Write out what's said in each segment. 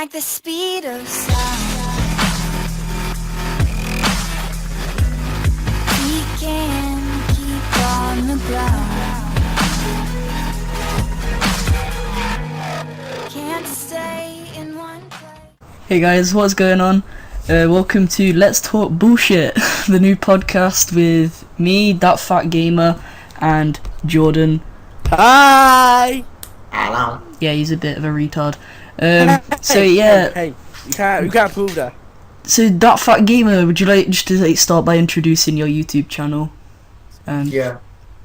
like the speed of sound. We can keep on the ground. Can't stay in one place. Hey guys, what's going on? Welcome to Let's Talk Bullshit, the new podcast with me, That Fat Gamer, and Jordan. Hi! Hello. Yeah, he's a bit of a retard. So yeah. Hey, you can't prove that. So That Fat Gamer, would you like just to start by introducing your YouTube channel? Yeah.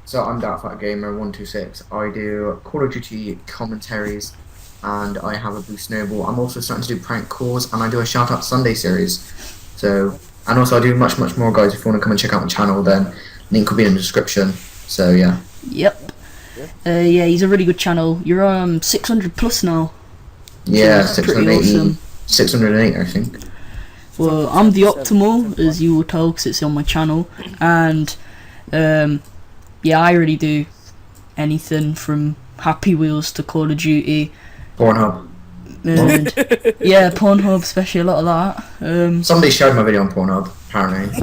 So I'm That Fat Gamer 126. I do Call of Duty commentaries, and I have a Blue Snowball. I'm also starting to do prank calls, and I do a Shout Out Sunday series. So, and also I do much more, guys. If you want to come and check out my channel, then link will be in the description. So yeah. Yep. Yeah, he's a really good channel. You're 600 plus now. Yeah, So that's pretty 680, awesome. 608, I think. Well, I'm the Optimal, as you will tell, because it's on my channel, and yeah, I really do anything from Happy Wheels to Call of Duty. Pornhub. And, yeah, Pornhub, especially a lot of that. Somebody shared my video on Pornhub, apparently.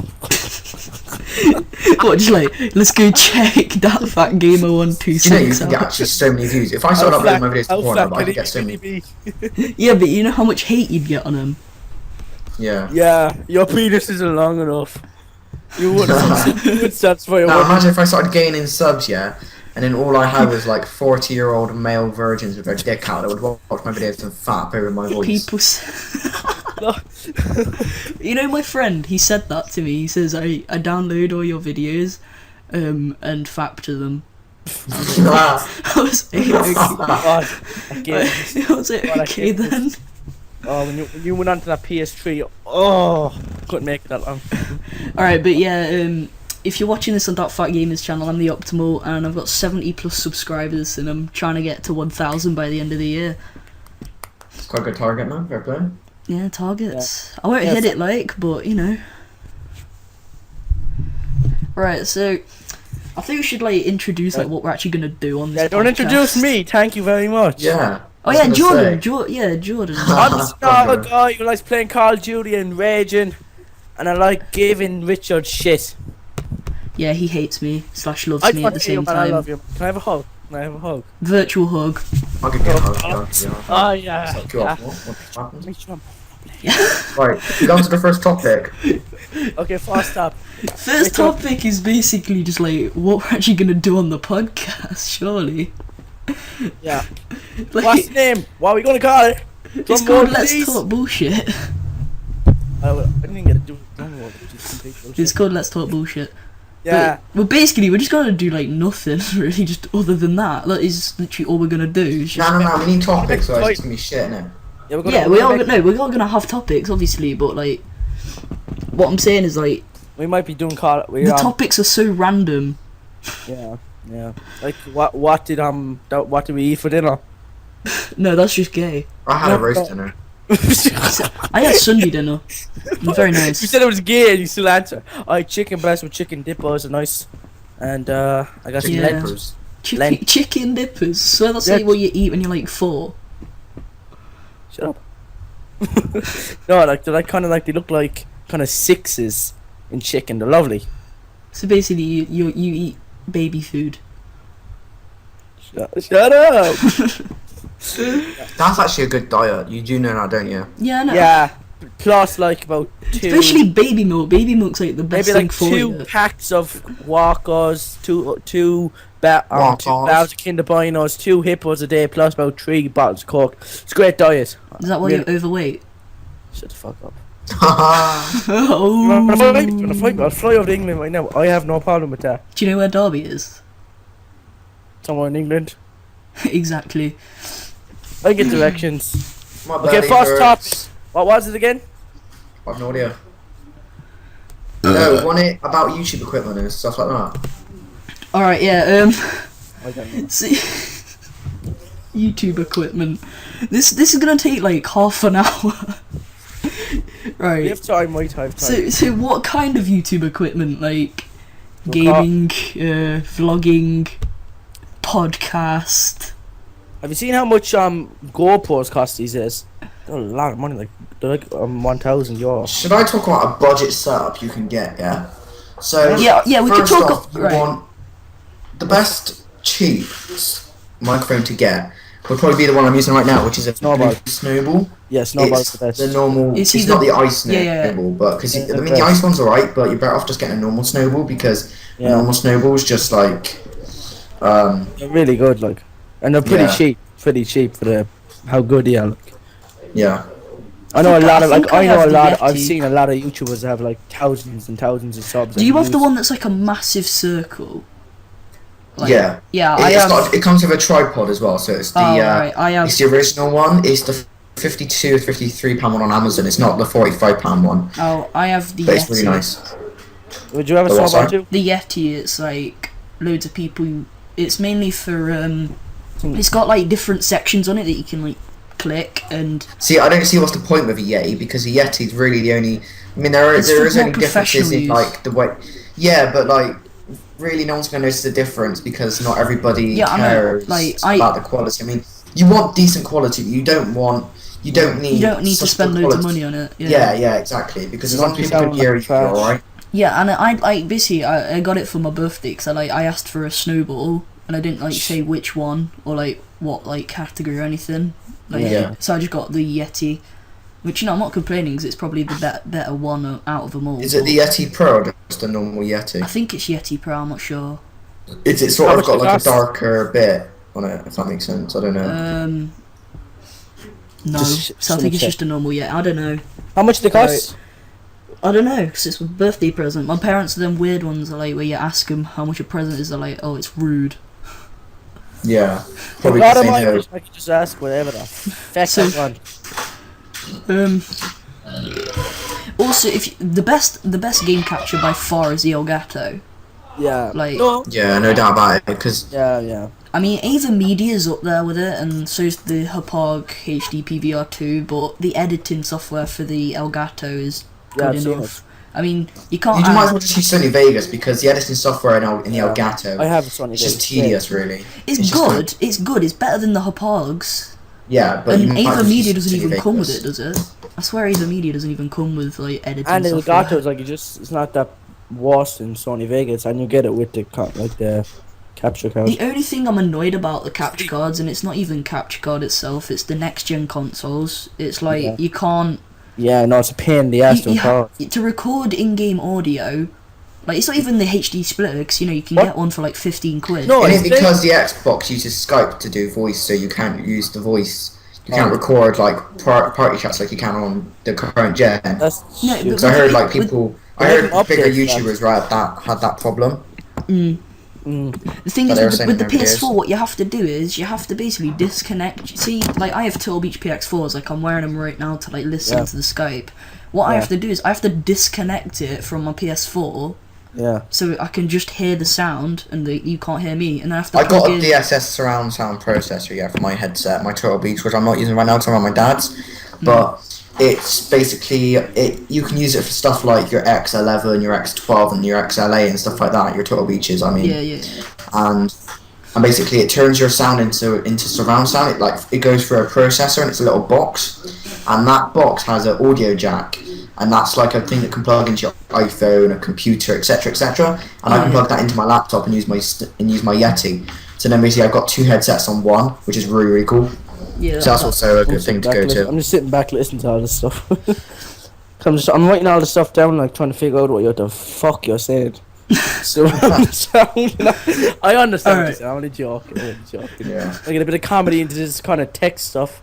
What, just like, let's go check That Fat Gamer You know, 126 you can get out. actually so many views. If I started uploading my videos to Pornhub, I could get so many. Yeah, but you know how much hate you'd get on them? Yeah. Yeah, your penis isn't long enough. You wouldn't satisfy your Now woman. imagine if I started gaining subs, yeah, and then all I had was like 40-year-old male virgins with their dick out that would watch my videos and fap over my voice. People You know, my friend, he said that to me. He says, I download all your videos and fap to them. I was like, okay. God, again. I was like, God, I okay hate this. then. Oh, when you went onto that PS3, oh, couldn't make it that long. Alright, but yeah, if you're watching this on That Fat Gamer's channel, I'm the Optimal, and I've got 70 plus subscribers, and I'm trying to get to 1,000 by the end of the year. It's quite a good target, man. Fair play. Yeah, targets. I won't Yeah, hit it but you know. Right, so I think we should like introduce like what we're actually gonna do on this. Yeah, don't podcast. introduce me. Thank you very much. Yeah. Oh I yeah, was Jordan. gonna say. Jordan. I'm just a guy who likes playing Call of Duty and raging, and I like giving Richard shit. Yeah, he hates me / loves I me at the same man, I time. love you. Can I have a hug? Can I have a hug? Virtual hug. I could get a hug, yeah. Oh yeah. Suck you off. What happened? Make sure I'm- Right, we go on to the first topic. Okay, fast up. First topic is basically just like what we're actually gonna do on the podcast. Surely. Yeah. Like, What's the name? What are we gonna call it? it's Drum called roll, Let's please. Talk Bullshit. I didn't get to do drum roll, which is complete bullshit. It's called Let's Talk Bullshit. Yeah. Well, basically, we're just gonna do like nothing really, just other than that. That is literally all we're gonna do. It's just- No, we need topics, so it's gonna be shit now. Yeah, we're all gonna have topics, obviously, but like, what I'm saying is like, we might be doing call. the topics are so random. Yeah. Like what did we eat for dinner? No, that's just gay. I had a roast dinner. I had Sunday dinner. Very nice. You said it was gay, and you still answer. I had chicken breast with chicken dippers, are nice, and I got some Yeah. legs. Chicken dippers. So that's Yeah. like what you eat when you're like 4. Shut up. No, like they're like kind of like they look like kind of 6s in chicken. They're lovely. So basically, you eat baby food. Shut up. That's actually a good diet. You do know that, don't you? Yeah, I know. Yeah. Plus like about 2. Especially baby milk. Baby milk's like the best maybe thing like for 2 you. packs of Walkers, two bags Walkers. of Kinder Buenos, 2 hippos a day, plus about 3 bottles of Coke. It's a great diet. Is that why Really- you're overweight? Shut the fuck up. Oh. You wanna fight? You wanna fight? I'll fly over to England right now. I have no problem with that. Do you know where Derby is? Somewhere in England. Exactly. I get directions. My Okay, belly first hurts. topic. What was it again? I have no idea. No, one it about YouTube equipment and stuff like that. Alright, yeah, I don't know. see, YouTube equipment. This is gonna take like half an hour. We Right. have time, might have time. So what kind of YouTube equipment? Like Look gaming, vlogging, podcast. Have you seen how much GoPros cost these days? They're a lot of money. Like they're like €1,000. Should I talk about a budget setup you can get? Yeah. So Yeah, we could first talk. off, you Right. want the best cheap microphone to get would probably be the one I'm using right now, which is a Snowball. Blue Snowball. Yeah, Snowball's It's the best. the normal. Is It's he not the- the ice Yeah, yeah. snowball, but because It's I the mean the best. ice one's alright, but you're better off just getting a normal snowball because Yeah. a normal snowball is just like They're really good, like, and they're pretty Yeah. cheap. Pretty cheap for the how good they are. Like. yeah. I know a think- lot I of like think I I know have a the lot. I've Yeti. seen a lot of YouTubers that have like thousands and thousands of subs. Do and you have the use- one that's like a massive circle? Like, Yeah. Yeah, I It's have. got, it comes with a tripod as well, so it's the Oh, right, I have. it's the original one. It's the 52 or 53 pound one on Amazon. It's not the 45 pound one, Oh, I have the but Yeti. it's really nice. Would you have a The what, Snowball sorry? too? The Yeti, it's like loads of people. It's mainly for It's got like different sections on it that you can like click and. See, I don't see what's the point with a Yeti because a Yeti's really the only. I mean, It's there for is more only differences in professional like the way. Yeah, but like really, no one's gonna notice the difference because not everybody Yeah, I know, cares like, about the quality. I mean, you want decent quality. You don't need. You don't need to such spend good loads of quality. money on it. Yeah, exactly. Because as long as You people sound can hear like you, you're trash. alright. Yeah, and I basically I got it for my birthday because I asked for a snowball and I didn't like say which one or like what like category or anything. Like, Yeah. So I just got the Yeti, which I'm not complaining because it's probably the better one out of them all. Is it the Yeti Pro or just the normal I Yeti? think it's Yeti Pro. I'm not sure. It's sort How of much got it like cost? a darker bit on it, if that makes sense. I don't know. No. Just So I think it's check. just a normal Yeti. I don't know. How much do they cost? I don't know because it's a birthday present. My parents are them weird ones are like where you ask them how much a present is. They're like, oh, it's rude. Yeah, A probably lot the of same mine, here. I could just ask whatever the fuck So- I want. Also, the best game capture by far is the Elgato. Yeah. Like- No. Yeah, no doubt about it. Because Yeah. I mean, Ava Media's up there with it, and so's the Hapog HD PVR2. But the editing software for the Elgato is Yeah, good I've seen enough. I mean, you can't. you might as add- well just use Sony Vegas because the editing software in the Elgato I have a Sony it's just Vegas, tedious, really. it's just good. like- It's good. It's better than the Hapogs. Yeah, but you And might as Ava well Media use doesn't Sony even come with Vegas. it, does it? I swear Ava Media doesn't even come with like editing And the software. Elgato is like it's not that worse than Sony Vegas, and you get it with the the capture card. The only thing I'm annoyed about the capture cards, and it's not even capture card itself, it's the next gen consoles. It's like Yeah. you can't Yeah, no, it's a pain in the ass to record. to record in-game audio. Like it's not even the HD splitter, because you know you can What? get one for like 15 quid. No, It it's is because the Xbox uses Skype to do voice, so you can't use the voice. You can't Oh. record like party chats like you can on the current gen. That's No, stupid. but- So I heard like with- people, I They heard haven't bigger updated that. YouTubers had that problem. The thing But is they were with sending the them PS4, videos. what you have to do is you have to basically disconnect. See, like I have Turtle Beach PX4s, like I'm wearing them right now to like listen Yeah. to the Skype. What I Yeah. have to do is I have to disconnect it from my PS4 Yeah. so I can just hear the sound and you can't hear me, and I have to I got plug a in. DSS surround sound processor, yeah, for my headset, my Turtle Beach, which I'm not using right now because I'm on my dad's. But it's basically you can use it for stuff like your X11, your X12, and your XLA and stuff like that. Your Turtle Beaches, I mean, Yeah. and basically it turns your sound into surround sound. It goes through a processor and it's a little box, and that box has an audio jack. And that's like a thing that can plug into your iPhone, a computer, etc., etc. And I can plug that into my laptop and use my Yeti. So then basically I've got two headsets on one, which is really really cool. Yeah. So that's also a good thing to go to. I'm just sitting back listening to all this stuff. I'm writing all this stuff down, like trying to figure out what the fuck you're saying. So I understand. What Alright. you're saying. I'm only joking. Yeah. I get a bit of comedy into this kind of tech stuff.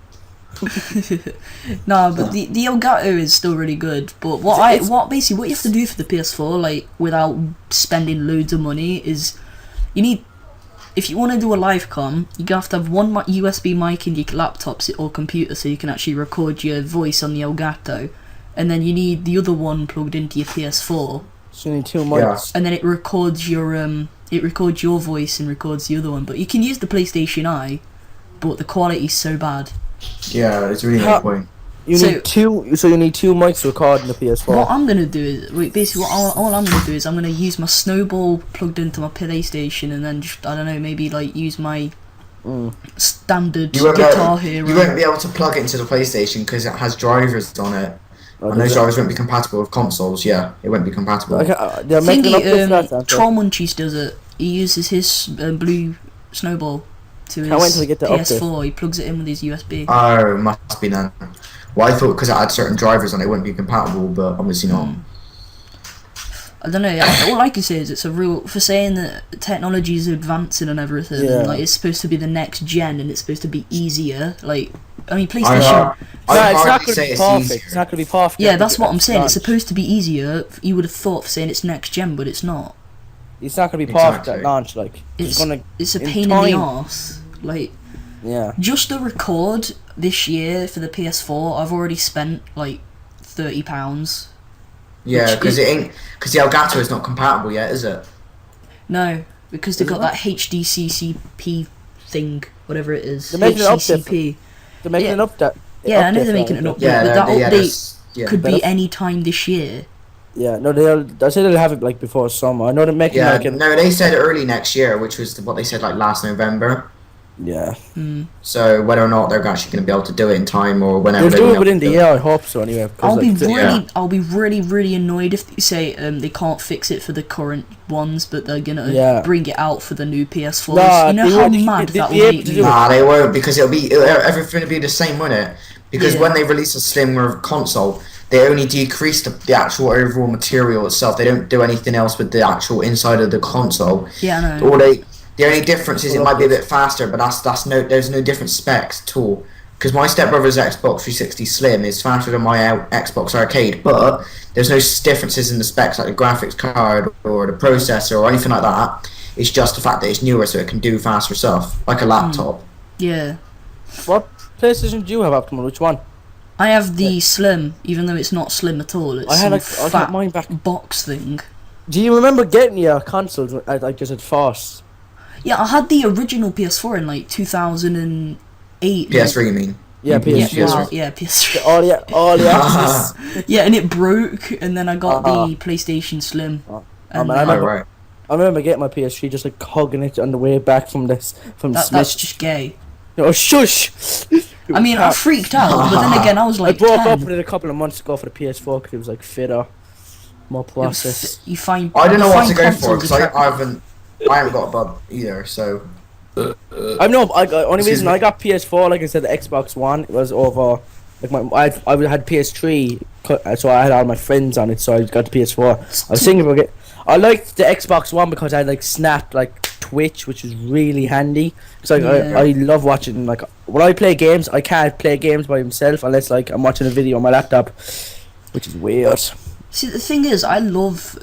No, but the Elgato is still really good. But what you have to do for the PS4, like without spending loads of money, is you need, if you want to do a live com, you have to have one USB mic in your laptop or computer so you can actually record your voice on the Elgato, and then you need the other one plugged into your PS4, So you need two mics. and then it records your voice and records the other one. But you can use the PlayStation Eye, but the quality's so bad. Yeah, it's really How- no point. You So- need two. So you need two mics to record in the PS4. What I'm gonna do is basically all I'm gonna do is I'm gonna use my Snowball plugged into my PlayStation, and then just, I don't know, maybe like use my standard You won't, Guitar be, Hero. you won't be able to plug it into the PlayStation because it has drivers on it. Oh, And those does it? drivers won't be compatible with consoles. Yeah, it won't be compatible. They're making up this last time. Troll Munchies does it. He uses his blue snowball to Can't wait his till we get the PS4. He plugs it in with his USB. Oh, must be then. Well, I thought because it had certain drivers on it, it wouldn't be compatible, but obviously not. I don't know. All I can say is it's a real for saying that technology is advancing and everything. Yeah. And, like it's supposed to be the next gen and it's supposed to be easier. Like I mean, I, PlayStation. I It's not hardly going to say be it's perfect. easier. It's not going to be perfect. Yeah, that's what I'm saying. It's launch. supposed to be easier. You would have thought for saying it's next gen, but it's not. It's not going to be perfect Exactly. at launch. Like It's gonna. it's a in pain in time. the arse. Like Yeah. just the record this year for the PS4, I've already spent like £30. Yeah, Which because it ain't because the Elgato is not compatible yet, is it? No, because they've Is it got that HDCCP thing, whatever it is. They're making an update HDCP. They're making Yeah. an update. Yeah, I know they're update making for an it. update, Yeah, but that update that's- yeah. could be Better- any time this year. Yeah, no, I said they'll have it like before summer. I know they're making Yeah, like a, no, they said early next year, which was what they said like last November. yeah. So whether or not they're actually going to be able to do it in time or whenever They'll they do will it within the do year. I hope so. Anyway, 'cause, yeah. I'll be really annoyed if they say they can't fix it for the current ones, but they're gonna Yeah. bring it out for the new PS4s. Nah, you know they how won't- mad they- that they'll will be able make to me. do it. Nah, they won't because everything will be the same, won't it? Because Yeah. when they release a slimmer console, they only decrease the actual overall material itself. They don't do anything else with the actual inside of the console. Yeah, I know. Or the only difference is it might be a bit faster, but there's no different specs at all. Because my stepbrother's Xbox 360 Slim is faster than my Xbox Arcade, but there's no differences in the specs like the graphics card or the processor or anything like that. It's just the fact that it's newer, so it can do faster stuff, like a laptop. Yeah, What PlayStation do you have upcoming? Which one? I have the Slim, even though it's not slim at all. It's I had some like I fat got mine back. box thing. Do you remember getting your consoles like just at first? Yeah, I had the original PS4 in like 2008. PS3, you mean? Yeah, You mean PS3. Yeah, PS3. wow, yeah, PS3. All the access. Yeah, and it broke, and then I got Uh-huh. the PlayStation Slim. man, And I Oh, remember- right. I remember getting my PS3 just like hugging it on the way back from that's Smith. just gay. Oh shush! I mean, I freaked out, but then again, I was I like broke 10. up with it a couple of months ago for the PS4 because it was like fitter, more It was process. you find. I don't know you what to find go for consoles because I attractive. haven't got a bud either. So I know. Only Excuse reason me. I got PS4, like I said, the Xbox One, it was over. Like I had PS3, so I had all my friends on it, so I got the PS4. I was thinking about it. I liked the Xbox One because I had like Snap, like Twitch, which is really handy. Cause like Yeah. I love watching like when I play games, I can't play games by myself unless like I'm watching a video on my laptop, which is weird. See, the thing is, I love.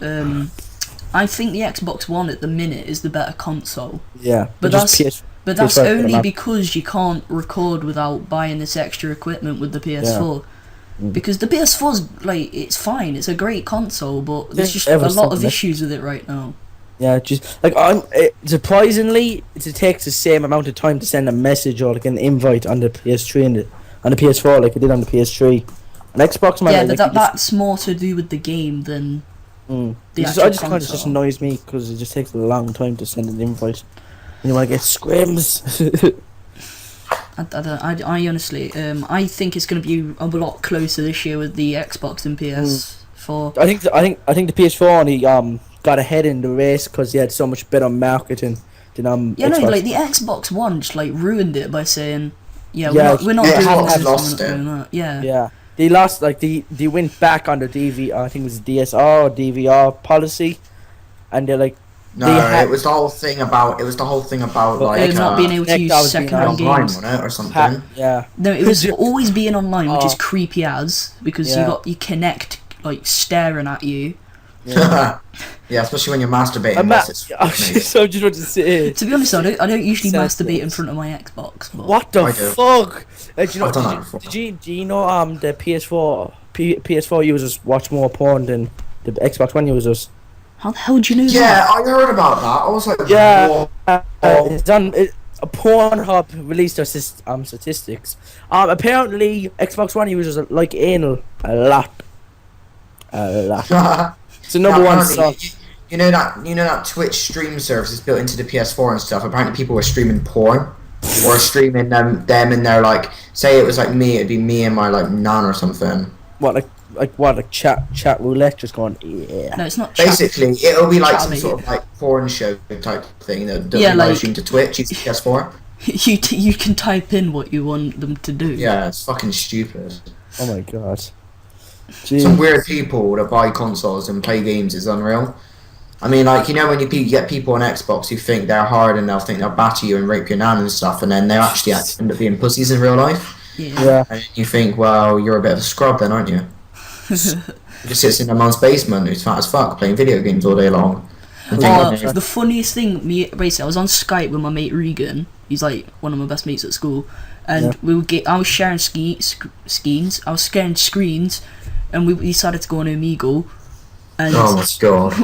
I think the Xbox One at the minute is the better console, Yeah, But just that's- but that's PS5 only map. because you can't record without buying this extra equipment with the PS4. Mm. Because the PS4's like it's fine, it's a great console, but there's just a Ever lot of something. issues with it right now. Yeah, just like surprisingly, it takes the same amount of time to send a message or like an invite on the PS3 and on the PS4 like it did on the PS3. On Xbox, man, Yeah, like, but you just- that's more to do with the game than the I actual just kind of just console. annoys me because it just takes a long time to send an invite. And you want to get scrims. I honestly, I think it's going to be a lot closer this year with the Xbox and PS4. I think the PS4 only got ahead in the race because they had so much better marketing than Yeah, no, Xbox. like the Xbox One just like ruined it by saying, Yeah, we're not yeah, doing it this, had we're lost not it. doing that. Yeah. Yeah, they lost like they went back on the I think it was DSR or DVR policy, and they're like no, They had- it was the whole thing about like not being able to Connect use out being second-hand online, games. wasn't it, or something? yeah. No, it was always being online, which is Oh. creepy as because Yeah. you Connect like staring at you. Yeah, especially when you're masturbating. I'm that's I just want to say, To be honest, I don't usually Sounds masturbate in nice. front of my Xbox. But what the I do. fuck? Like, do you know? I've done that before. Do you know the PS4 users watch more porn than the Xbox One users? How the hell do you know Yeah, that? I heard about that. I was like, Yeah. whoa. It's done. Pornhub released their statistics. Apparently Xbox One users like anal a lot. It's the number one Apparently, song. you know that Twitch stream service is built into the PS4 and stuff. Apparently, people were streaming porn or streaming them in their like, say it was like me, it'd be me and my like nan or something. What like chat roulette just going yeah. No, it's not. Basically, it'll be like some chat sort of like porn show type thing that Yeah, live like- stream to Twitch, use PS4. You can type in what you want them to do. Yeah, it's fucking stupid. Oh my god. Some Jeez. weird people that buy consoles and play games is unreal. I mean, like, you know, when you get people on Xbox who think they're hard and they'll think they'll batter you and rape your nan and stuff, and then they actually end up being pussies in real life. Yeah. Yeah. And you think, well, you're a bit of a scrub then, aren't you? You just sits in their mum's basement who's fat as fuck playing video games all day long. And Oh, think, the funniest thing, basically, I was on Skype with my mate Regan. He's like one of my best mates at school, and I was sharing screens, and we decided to go on Omegle, and oh my god.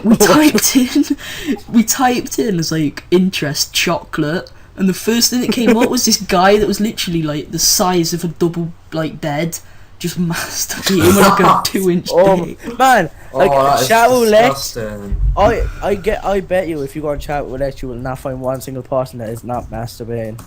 we typed in as like interest chocolate, and the first thing that came up was this guy that was literally like the size of a double like bed, just masturbating with like a 2-inch Oh dick. man, like that is chat roulette. disgusting. I bet you if you go on chat roulette, you will not find one single person that is not masturbating.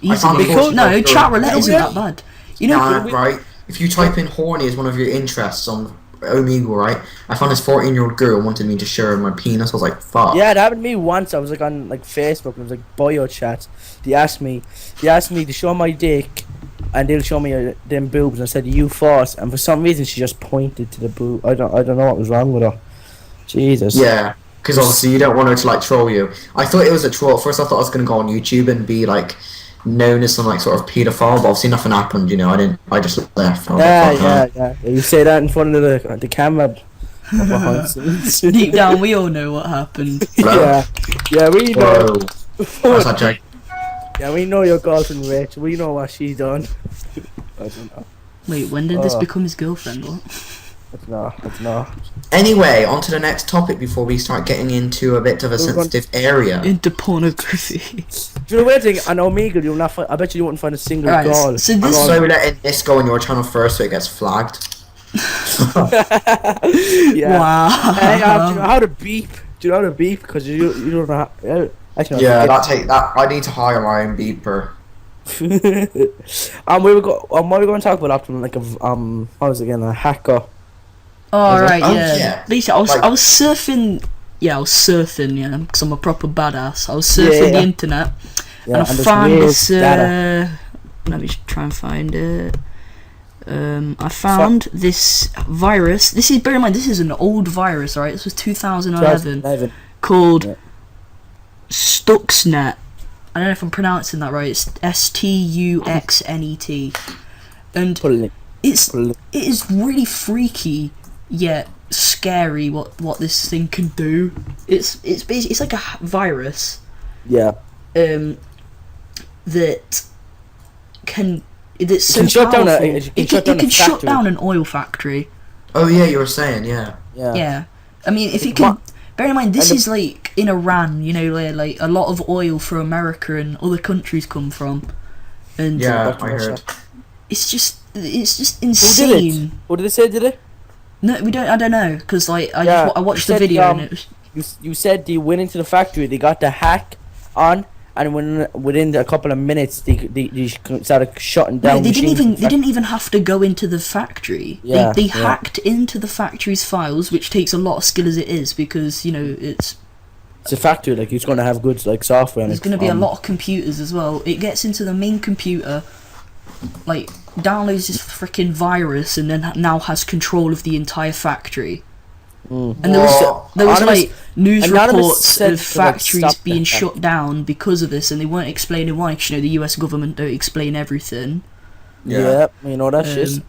Easily. because- No, chat roulette isn't Yeah. that bad. You know, Nah, right? If you type in horny as one of your interests on Omegle, right? I found this 14-year-old girl wanted me to show her my penis. I was like, fuck. Yeah, it happened to me once. I was like on like Facebook and it was like bio chat. They asked me to show my dick, and they'll show me them boobs. And I said, "You first." And for some reason, she just pointed to the boob. I don't know what was wrong with her. Jesus. Yeah, because obviously you don't want her to like troll you. I thought it was a troll. At first I thought I was going to go on YouTube and be like known as some like sort of paedophile, but obviously nothing happened, you know. I just left. I was like, fuck, Yeah. You say that in front of the camera. Behind scenes. deep down we all know what happened. Yeah, we know. Whoa. That's a joke. Yeah, we know your girlfriend, Rich. We know what she's done. I don't know. Wait, when did this Oh. become his girlfriend? What? It's not. Anyway, on to the next topic before we start getting into a bit of a sensitive area. Into pornography. Do you know the weird thing? On Omegle, you'll not find. I bet you won't find a single Alright, girl. so I'm this also letting this go on your channel first so it gets flagged. Yeah. Wow. Hey, do you know how to beep? Do you know how to beep? Because you don't know. Actually, Yeah, that. I need to hire my own beeper. what we going to talk about after like what was it again? A hacker. Oh, right, Oh, yeah. yeah. Basically, I was surfing. Yeah, I was surfing. Yeah, because I'm a proper badass. I was surfing the internet, Yeah, and I there's found weird this. data. Let me try and find it. I found this virus. This is, bear in mind, this is an old virus, right? This was 2011, 2011. called Yeah. Stuxnet. I don't know if I'm pronouncing that right. It's Stuxnet, and Put a link. it is really freaky yet scary what this thing can do. It's basically it's like a virus Yeah. that can that's so can shut down powerful. it can shut It down a can shut down factory. an oil factory. Oh yeah, you were saying, yeah. Yeah, I mean, if it can. Bear in mind, this is like in Iran, you know, where like a lot of oil for America and other countries come from, and Yeah, I heard. it's just Who did it? insane. What did they say? Did it? No, we don't. I don't know, because like I Yeah, I watched you the said, video and it was. You said they went into the factory. They got the hack on, and within a couple of minutes, they started shutting down. No, they didn't machines even. in They didn't even have to go into the factory. Yeah, they yeah. hacked into the factory's files, which takes a lot of skill as it is, because you know it's It's a factory. Like it's going to have good like software. there's going to be a lot of computers as well. It gets into the main computer, like downloads this freaking virus, and then now has control of the entire factory. And there was Anonymous- like news Anonymous reports said of to, like, factories stop being that. shut down because of this, and they weren't explaining why. 'Cause, you know, the US government don't explain everything. Yeah, you know that shit. Um,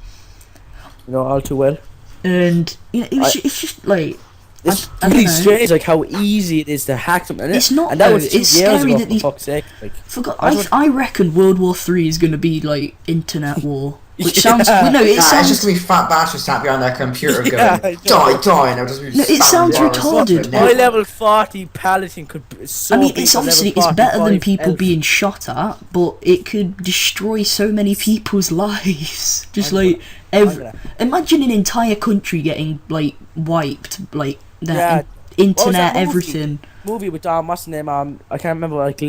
You know all too well. And you know, it's just like It's I don't really know. strange, like how easy it is to hack something. And It's not, and that though. was 2 It's years scary ago. that For these- fuck's sake, like I reckon World War III is going to be like internet war, which sounds Yeah. well, no, it Nah, it's sounds just gonna be fat bastards sat behind their computer Yeah, going, I know. die, and they'll just be No, it spamming sounds viruses retarded. up my and level 40 paladin could. So I mean, big it's on level obviously it's better than 45 people health. being shot at, but it could destroy so many people's lives. Just I'm like gonna- imagine an entire country getting like wiped, like their Yeah. internet, that movie? everything. movie with what's his name? I can't remember. Like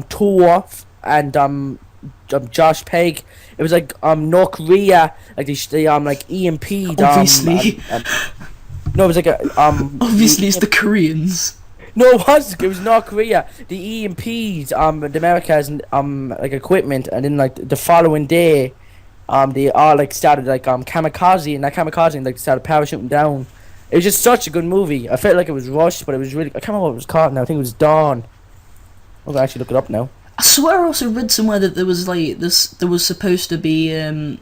Tour and Josh Pegg. It was like North Korea, like they like EMP'd. Obviously. No, it was like Obviously, it's the Koreans. No, it was North Korea. The EMPs, the Americas, like equipment, and then like the following day, they all like started like kamikaze, and that kamikaze and like started parachuting down. It was just such a good movie. I felt like it was rushed, but it was really. I can't remember what it was called now. I think it was Dawn. I'm gonna actually look it up now. I swear I also read somewhere that there was like this. There was supposed to be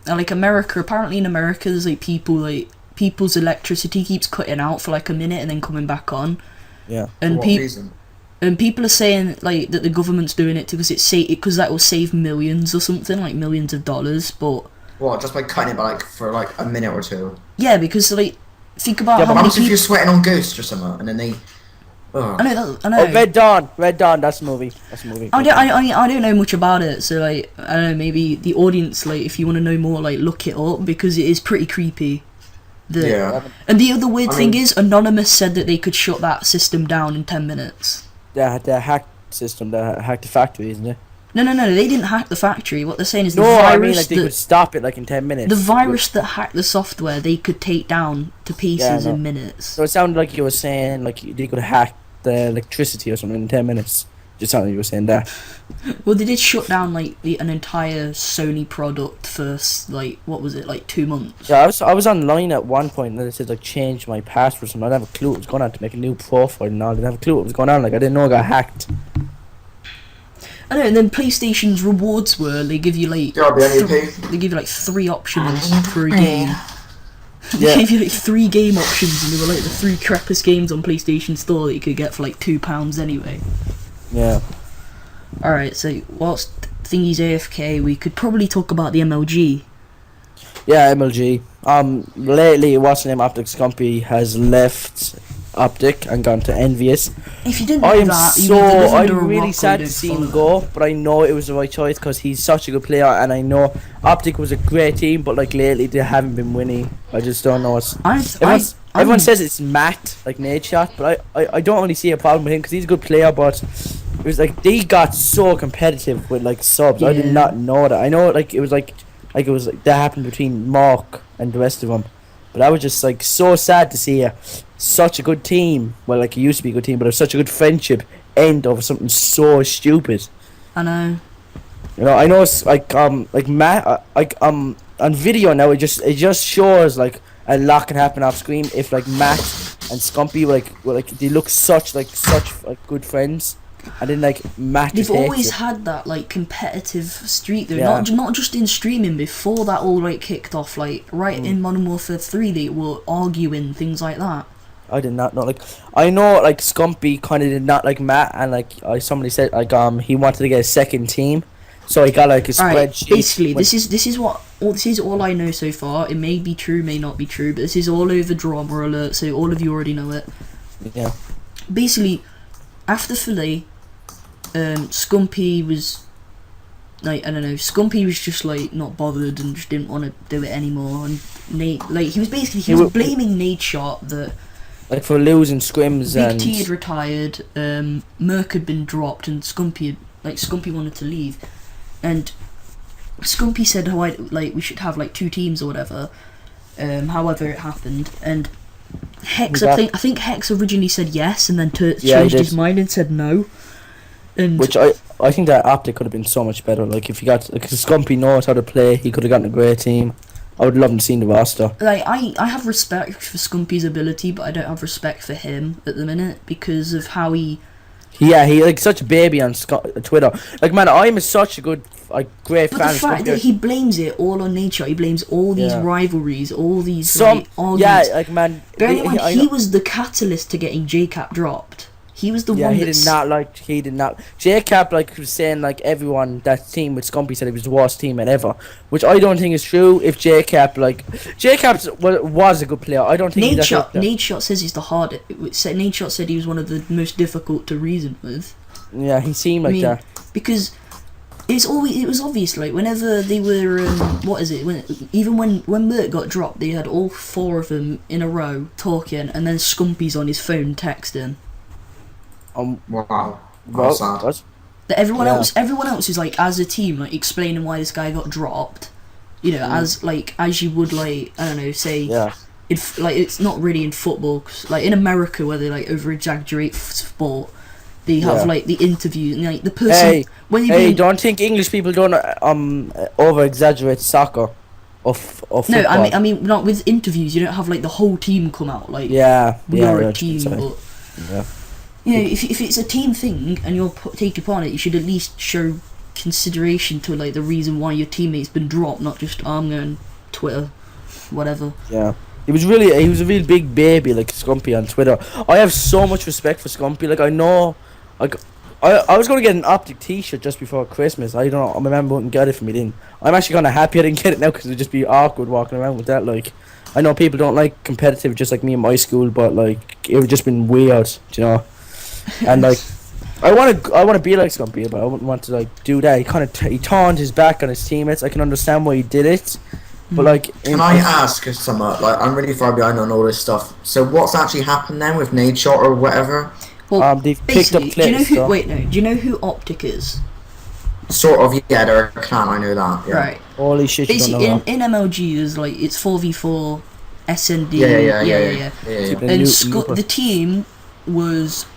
like America. Apparently in America, there's like people's electricity keeps cutting out for like a minute and then coming back on. Yeah. And reason? And people are saying like that the government's doing it because because that will save millions or something, like millions of dollars. But what, just by cutting it by like for like a minute or two? Yeah, because like think about Yeah, how What many happens if people. you're sweating on ghosts or something, and then they? I know. I know. Oh, Red Dawn. That's the movie. I don't know much about it, so like I don't know. Maybe the audience, like, if you want to know more, like, look it up because it is pretty creepy. Yeah. And the other weird I thing mean- is, Anonymous said that they could shut that system down in 10 minutes. The hack system, the hack the factory, isn't it? No, they didn't hack the factory. What they're saying is No, the virus I mean like they could stop it like in 10 minutes. the virus that hacked the software they could take down to pieces Yeah, I know. in minutes. So it sounded like you were saying like they could hack the electricity or something in 10 minutes. Just sounded like you were saying that. Well, they did shut down like an entire Sony product for like, what was it, like 2 months. Yeah, I was online at one point and it said like change my password or something. I didn't have a clue what was going on to make a new profile and all. I didn't have a clue what was going on. Like I didn't know I got hacked. I know, and then PlayStation's rewards were they give you like Yeah, the NEP. they give you like 3 options for a game. Yeah. They gave you like 3 game options, and they were like the 3 crappiest games on PlayStation Store that you could get for like £2 anyway. Yeah. Alright, so whilst Thingy's AFK, we could probably talk about the MLG. Yeah, MLG. Lately, what's the name? Optic Scumpy has left Optic and gone to Envious. If you didn't know I am that, you either live under a I'm really rock or sad you to don't see follow him go, but I know it was the right choice because he's such a good player, and I know Optic was a great team, but like lately they haven't been winning. I just don't know what's. Everyone says it's Matt, like Nate Shot, but I don't really see a problem with him because he's a good player, but it was like they got so competitive with like subs. I did Yeah. not know that. I know like it was like that happened between Mark and the rest of them, but I was just like so sad to see such a good team. Well, like it used to be a good team, but it was such a good friendship end over something so stupid. I know. You know, I know it's like Matt, on video now. It just shows like a lot can happen off screen if like Matt and Scumpy were like they look such good friends, and then like Matt. They've just hates always it. had that like competitive streak though, Yeah. not just in streaming. Before that all like kicked off, like right in Modern Warfare 3, they were arguing things like that. I did not know. Like I know like Scumpy kind of did not like Matt, and like somebody said like he wanted to get a second team, so he got like a Alright, spreadsheet. basically this is all I know so far. It may be true, may not be true, but this is all over drama alert, so all of you already know it. Yeah. Basically, after Filet, Scumpy was like, I don't know, Scumpy was just like not bothered and just didn't want to do it anymore, and Nate, like, he was blaming Nate Shot that Like for losing scrims Big and T had retired, Merc had been dropped, and Scumpy wanted to leave, and Scumpy said, we should have like 2 teams or whatever. However it happened, and Hex, I think Hex originally said yes, and then changed his mind and said no. And which I think that Optic could have been so much better. Like if you got like Scumpy knows how to play, he could have gotten a great team. I would love to see the roster. like I have respect for Scumpy's ability, but I don't have respect for him at the minute because of how he. Yeah, he like such a baby on Twitter. Like man, I'm such a good, great But fan. the of fact Scumpy. that he blames it all on nature, he blames all these Yeah. rivalries, all these Some arguments. yeah, like man. Bearing in mind, I he know- was the catalyst to getting JCap dropped. He was the Yeah, one he that did not. J-Cap was saying like everyone that team with Scumpy said it was the worst team ever, which I don't think is true. If J-Cap was a good player, I don't think Nate he's Shot, that good. Nate Shot says he's the hardest. Nate Shot said he was one of the most difficult to reason with. Yeah, he seemed like that. Because it was obvious, like whenever they were when Mert got dropped, they had all 4 of them in a row talking, and then Scumpy's on his phone texting. Wow. Well, Sad. what? that everyone else is like as a team like explaining why this guy got dropped. You know, as you would like I don't know say. Yeah. Like it's not really in football, 'cause, like in America where they like over exaggerate sport. They have like the interview and like the person when you don't think English people don't over exaggerate soccer or football. No, I mean not with interviews. You don't have like the whole team come out like we are a team. But you know, if it's a team thing and you're taking part in it, you should at least show consideration to like the reason why your teammate's been dropped, not just I'm going Twitter, whatever. Yeah. He was a real big baby, like Scumpy on Twitter. I have so much respect for Scumpy. Like I know, like I was gonna get an Optic T-shirt just before Christmas. I don't know. I remember wouldn't get it for me. Didn't. I'm actually kind of happy I didn't get it now because it'd just be awkward walking around with that. Like, I know people don't like competitive, just like me in my school, but like it would just been weird, you know. And like, I want to be like Scumpy, but I wouldn't want to like do that. He turned his back on his teammates. I can understand why he did it. But like, can I ask something? Like, I'm really far behind on all this stuff. So, what's actually happened then with Nade Shot or whatever? Well, they've picked up clips. Do you know who Optic is? Sort of, yeah. They're a clan. I know that. Yeah. Right. Holy shit! Basically, in MLG is like it's 4v4, SND. Yeah. And the team was.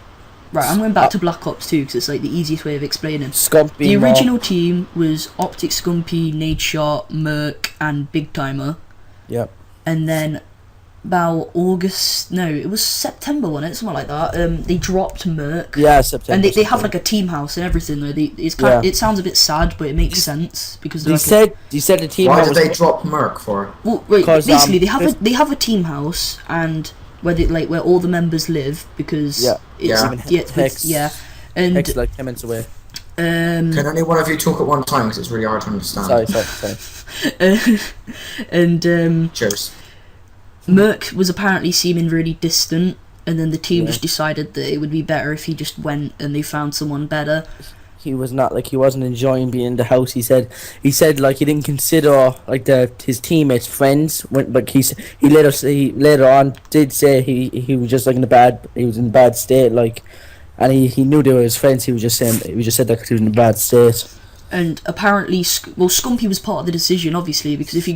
Right, I'm going back to Black Ops 2 because it's like the easiest way of explaining. Scumpy. The original team was Optic, Scumpy, Nade Shot, Merc, and Big Timer. Yep. And then about it was September, wasn't it? Something like that. They dropped Merc. Yeah, September. And they have like a team house and everything. Though it sounds a bit sad, but it makes sense because you said the team. Why did they drop Merc for? Well, right, basically they have a team house and. Where all the members live because and Hex like 10 minutes away. Can any one of you talk at one time because it's really hard to understand? Sorry. And cheers. Merc was apparently seeming really distant, and then the team just decided that it would be better if he just went and they found someone better. He wasn't enjoying being in the house. He said like he didn't consider like his teammates friends when like he later on did say he was just like in a bad state like, and he knew they were his friends. He just said that because he was in a bad state. And apparently, Scumpy was part of the decision, obviously, because if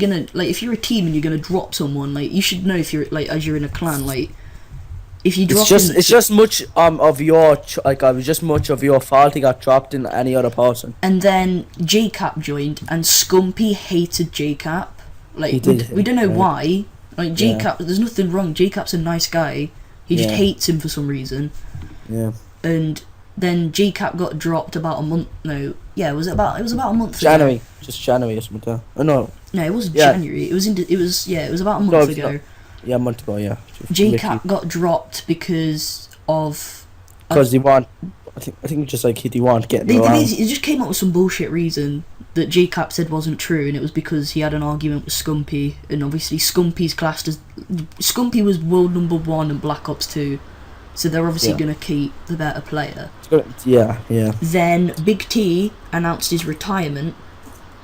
you're a team and you're gonna drop someone, like you should know if you're like as you're in a clan, like. If you drop it's just much of your much of your fault he got dropped in any other person. And then JCap joined, and Scumpy hated JCap. Like we don't know why. Like JCap, there's nothing wrong. JCap's a nice guy. He just hates him for some reason. Yeah. And then JCap got dropped about a month. No, yeah, it was about a month. January, ago. just January or something like that. Oh no. No, it wasn't January. It was about a month ago. Yeah, a month ago, yeah. JCap got dropped because they want. I think just like he wanted getting around. It just came up with some bullshit reason that JCap said wasn't true, and it was because he had an argument with Scumpy, and obviously Scumpy was world number 1 in Black Ops 2, so they're obviously gonna keep the better player. Yeah. Then Big T announced his retirement,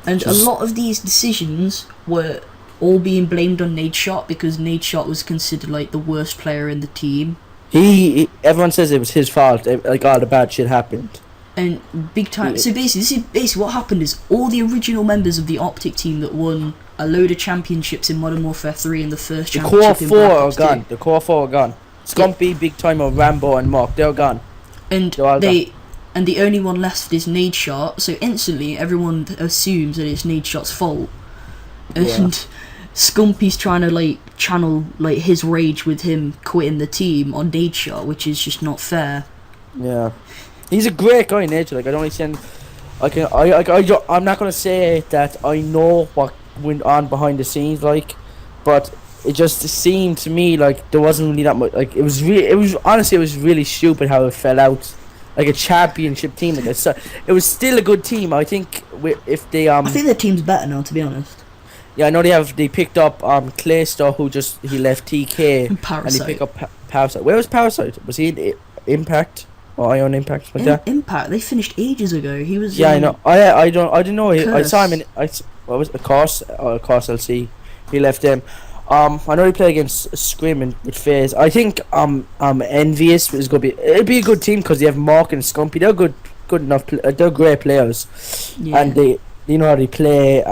and a lot of these decisions were all being blamed on Nade Shot because Nade Shot was considered like the worst player in the team. Everyone says it was his fault. Like all the bad shit happened. And big time. So basically what happened is all the original members of the Optic team that won a load of championships in Modern Warfare 3 and the first championship in Black Ops 2. The core 4 are gone. Scumpy, Big Timer, Rambo, and Mark. They're gone. And the only one left is Nade Shot. So instantly everyone assumes that it's Nade Shot's fault. And Scumpy's trying to like channel like his rage with him quitting the team on Nade Shot, which is just not fair. Yeah, he's a great guy in nature. Like I don't understand. I'm not gonna say that I know what went on behind the scenes, like, but it just seemed to me like there wasn't really that much. Like it was honestly it was really stupid how it fell out. Like a championship team, like it was still a good team. I think if they I think the team's better now, to be honest. Yeah, I know they picked up Claystar, who he left TK and they picked up Parasite. Where was Parasite? Was he in Impact or Ion Impact like that? Impact. They finished ages ago. He was. Yeah, I know. I didn't know. I saw him in. What was it? Course LC. He left them. I know he played against Scrim with FaZe. I think Envious is gonna be. It'll be a good team because they have Mark and Scumpy. They're good good enough. They're great players, Yeah. and you know how they play.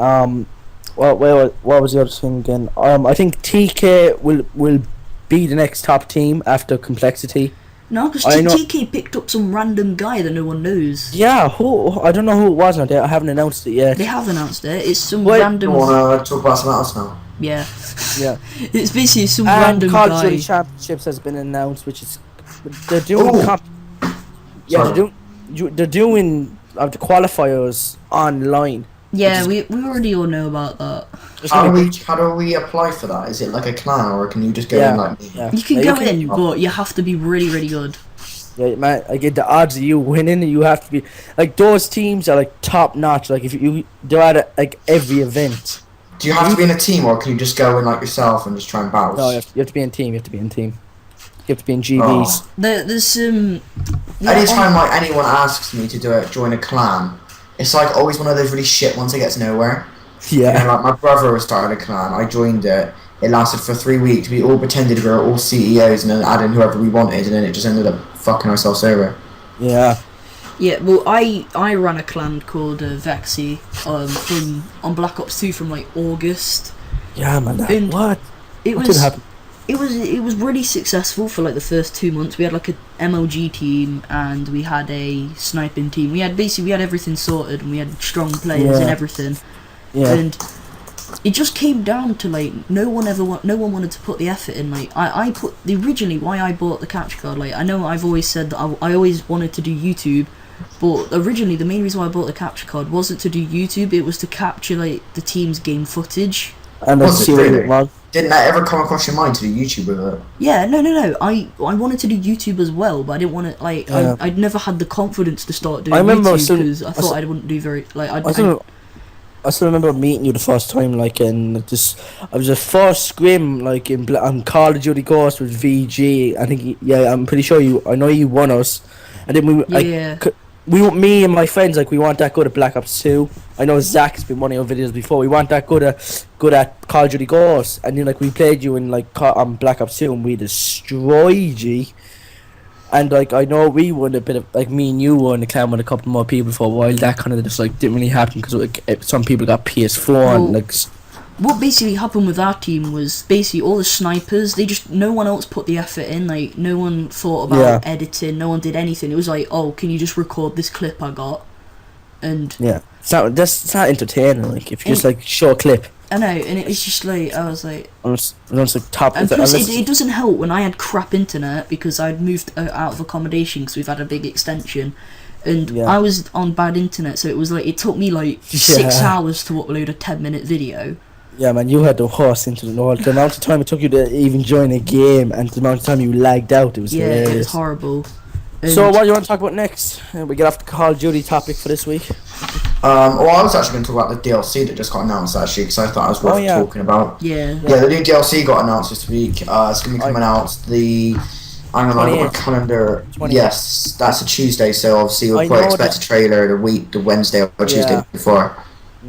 What was the other thing again? I think TK will be the next top team after Complexity. No, because I know- TK picked up some random guy that no one knows. Yeah, who I don't know who it was. Now I haven't announced it yet. They have announced it. It's some Wait, You random. wanna talk about something else now? Yeah. Yeah, It's basically some and random Call of guy. Duty Championships has been announced, which is they're doing. Ooh. Yeah, Sorry. they're doing the qualifiers online. Yeah, we already all know about that. There's How gonna do we apply for that? Is it like a clan, or can you just go Yeah. in like me? Yeah. You can Yeah, go in, but you have to be really, really good. Yeah, man. I get the odds of you winning. You have to be like those teams are like top notch. Like if they're at like every event. Do you have to be in a team, or can you just go in like yourself and just try and bounce? No, you have to be in team. You have to be in team. You have to be in GBs. There's some. Anytime like anyone asks me to join a clan, it's like always one of those really shit ones that gets nowhere. Yeah. You know, like my brother started a clan. I joined it. It lasted for 3 weeks. We all pretended we were all CEOs and then added in whoever we wanted, and then it just ended up fucking ourselves over. Yeah. Yeah, well, I ran a clan called Vexy on Black Ops 2 from like August. Yeah, man. And What? It What was did happen? it was really successful for like the first 2 months. We had like a MLG team and we had a sniping team. We had everything sorted and we had strong players and Yeah. everything. Yeah. And it just came down to like no one wanted to put the effort in. Like I put originally why I bought the capture card. Like I know I've always said that I always wanted to do YouTube, but originally the main reason why I bought the capture card wasn't to do YouTube. It was to capture like the team's game footage. And Was it see what really? it was. Didn't that ever come across your mind to do YouTube with it? Yeah, no. I wanted to do YouTube as well, but I didn't want to like. Yeah. I'd never had the confidence to start doing I remember YouTube still- because I I thought still- I wouldn't do very like. I still remember meeting you the first time, like in this. I was the first scrim, like on Call of Duty Ghost with VG. I think, I'm pretty sure you. I know you won us, and then Yeah. me and my friends, like we weren't that good at Black Ops 2. I know Zach's been one of your videos before. We weren't that good at Call of Duty Ghost, and then like we played you in like Black Ops 2, and we destroyed you. And like I know we won a bit of like me and you were in the clan with a couple more people for a while. That kind of just like didn't really happen because like, some people got PS4 and like What basically happened with our team was basically all the snipers. No one else put the effort in. Like no one thought about Yeah. editing. No one did anything. It was like, oh, can you just record this clip I got? And yeah, it's not entertaining. Like if you just like show a clip, I know, and it was just like I was like, unless like top. and plus unless- it doesn't help when I had crap internet because I'd moved out of accommodation because we've had a big extension, and Yeah. I was on bad internet, so it was like it took me like 6 Yeah. hours to upload a 10-minute video. Yeah, man, you had the horse into the north. The amount of time it took you to even join a game, and the amount of time you lagged out, it was Yeah, it was hilarious. horrible. So And- what do you want to talk about next? We get off the Call of Duty topic for this week. Well, I was actually going to talk about the DLC that just got announced actually, because I thought it was worth yeah. talking about. Yeah. Yeah, the new DLC got announced this week. It's going to be coming out the. I'm going to look at my 28th. calendar. 28th. Yes, that's a Tuesday, so obviously I we'll probably know expect that- a trailer the Wednesday or Tuesday Yeah. before.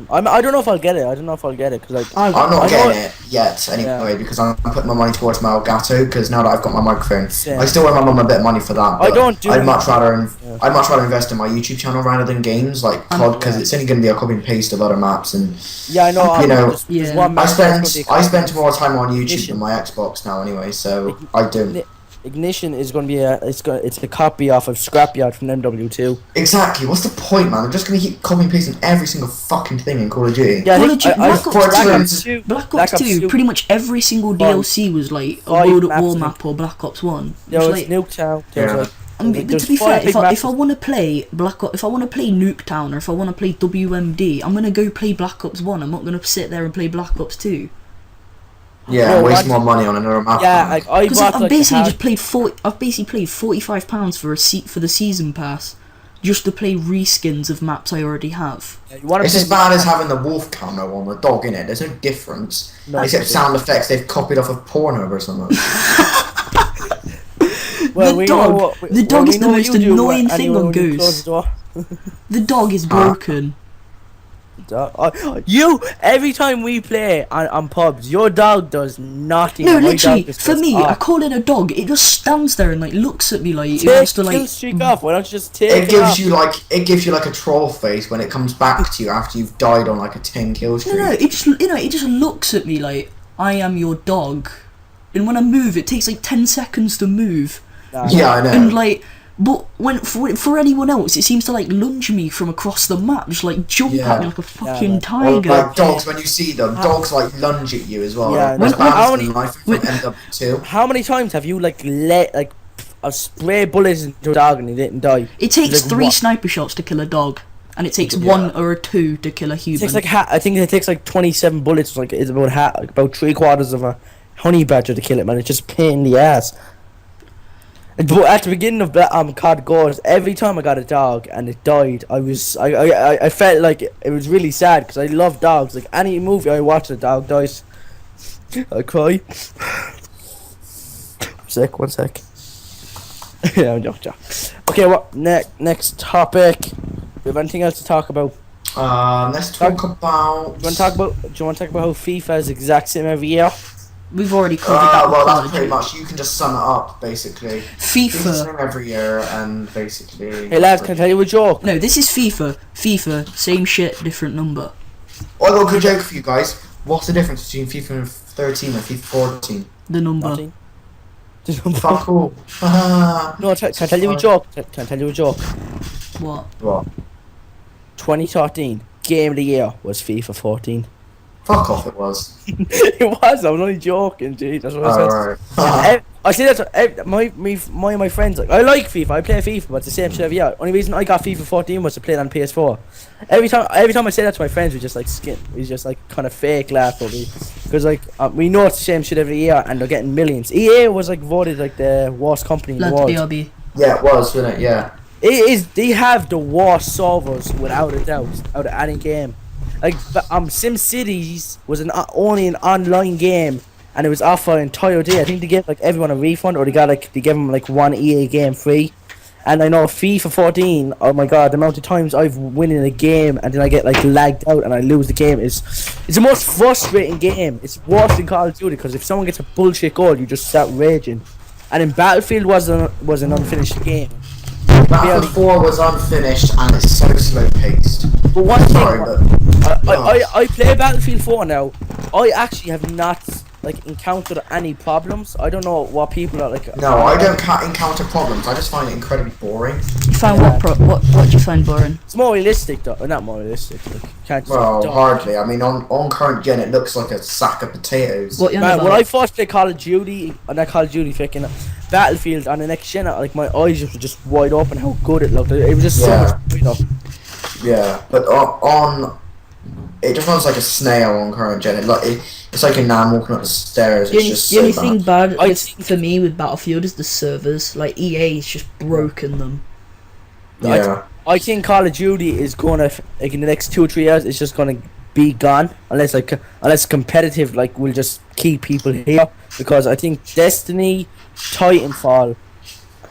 I don't know if I'll get it. Because like I'm I not know getting it yet anyway because I'm putting my money towards my Elgato because now that I've got my microphone, Same. I still owe my mum a bit of money for that. I but don't do I'd much rather Yeah. I'd much rather invest in my YouTube channel rather than games like COD because it's only going to be a copy and paste of other maps and Yeah, I know. You know, there's Yeah. one I map that's spend gonna be I spend more time on YouTube Ignition. than my Xbox now anyway, so I do. Ignition is going to be it's a copy off of Scrapyard from MW2. Exactly. What's the point, man? They're just going to keep copy and pasting every single fucking thing in Call of Duty. Yeah, I Call think of Duty- I- Black Ops Black 2. Ops 2. Black Ops 2, pretty much every single DLC was like a Five World at maps War in it. map or Black Ops 1. It There was was like, Nuketown. There was Yeah. like, but there's to be five fair, big if maps. I want to play if I want to play Nuketown or if I want to play WMD, I'm gonna go play Black Ops 1. I'm not gonna sit there and play Black Ops 2 Yeah, Bro, waste I- more money on another map. Yeah, man. like I because bought I've like basically the just played I've basically played £45 for a seat for the season pass just to play reskins of maps I already have. you want It's as bad as having the wolf camo on the dog in it. There's no difference. No, except it's- sound effects they've copied off of Pornhub or something. Well, The we dog- know what, the dog we is the know what most you do annoying when thing anyone on when you Goose. close the door. The dog is broken. You every time we play on pubs, your dog does nothing. No, and my literally, dog just for goes me, I off. call it a dog. It just stands there and like looks at me like it Take wants to kill like. streak off. Why don't you just take It it gives off? you like a troll face when it comes back to you after you've died on like a 10 kill streak. No, it just looks at me like I am your dog, and when I move, it takes like 10 seconds to move, Nah, Yeah, I know. and like. But when for anyone else, it seems to like lunge me from across the map, just like jump Yeah. at me like a fucking man. tiger. Like dogs, when you see them, dogs like lunge at you as well. Yeah, Like, no. that's How bad many- in life from MW2. How many times have you like let like a spray bullets into a dog and he didn't die? It takes Like, 3 what? sniper shots to kill a dog, and it takes Yeah. 1 or 2 to kill a It human. takes like I think it takes like 27 bullets. Like it's about like about 3/4 of a honey badger to kill it, man. It's just a pain in the ass. But at the beginning of COD Gold, every time I got a dog and it died, I felt like it was really sad because I love dogs. Like any movie I watch, a dog dies, I cry. One sec. Yeah, I'm joking. Okay, what next topic? Do you have anything else to talk about? Let's talk about. Do you want to talk about how FIFA is exact same every year? We've already covered that. Well, with that's Call pretty of much. You can just sum it up, basically. Duty. It's the FIFA. same every year, and basically. Hey lads, can I tell you a joke? No, this is FIFA. FIFA, same shit, different number. Oh, I got a good joke for you guys. What's the difference between FIFA 13 and FIFA 14? The number. Nothing. Fuck all. No, can I tell you a joke? Can I tell you a joke? What? What? 2013 game of the year was FIFA 14. Fuck off, it was. It was. I was only joking, dude. That's what I said. Alright. I say that to my friends. Like, I like FIFA. I play FIFA, but it's the same shit every year. Only reason I got FIFA 14 was to play it on PS4. Every time I say that to my friends, we just like we just like kind of fake laugh at me because like we know it's the same shit every year, and they're getting millions. EA was like voted like the worst company in the Let's world. BRB. Yeah, it was, wasn't it? Yeah. It is. They have the worst servers without a doubt out of any game. Like SimCities was only an online game, and it was off for an entire day. I think they gave like everyone a refund, or they gave them like one EA game free. And I know FIFA 14. Oh my god, the amount of times I've winning a game and then I get like lagged out and I lose the game it's the most frustrating game. It's worse than Call of Duty because if someone gets a bullshit goal, you just start raging. And then Battlefield was an unfinished game. Battlefield 4 was unfinished and it's so slow paced. But one Sorry, thing, but I play Battlefield 4 now. I actually have not like encountered any problems. I don't know what people are like. no, I don't encounter problems. I just find it incredibly boring. You found Yeah. what do you find boring? It's more realistic though. Not more realistic. Like, you can't just Well, die. hardly. I mean, on current gen, it looks like a sack of potatoes. What you on Man, about? when I first played Call of Duty, not Call of Duty, freaking Battlefield on the next gen, like my eyes were just wide open how good it looked. It was just Yeah. so much, you know. Yeah, but on it just runs like a snail on current gen. It's like a man walking up the stairs. It's just The so only bad. thing bad I for me with Battlefield is the servers. Like EA's just broken them. Yeah. I think Call of Duty is gonna like in the next 2 or 3 years, it's just gonna be gone unless competitive like will just keep people here because I think Destiny, Titanfall.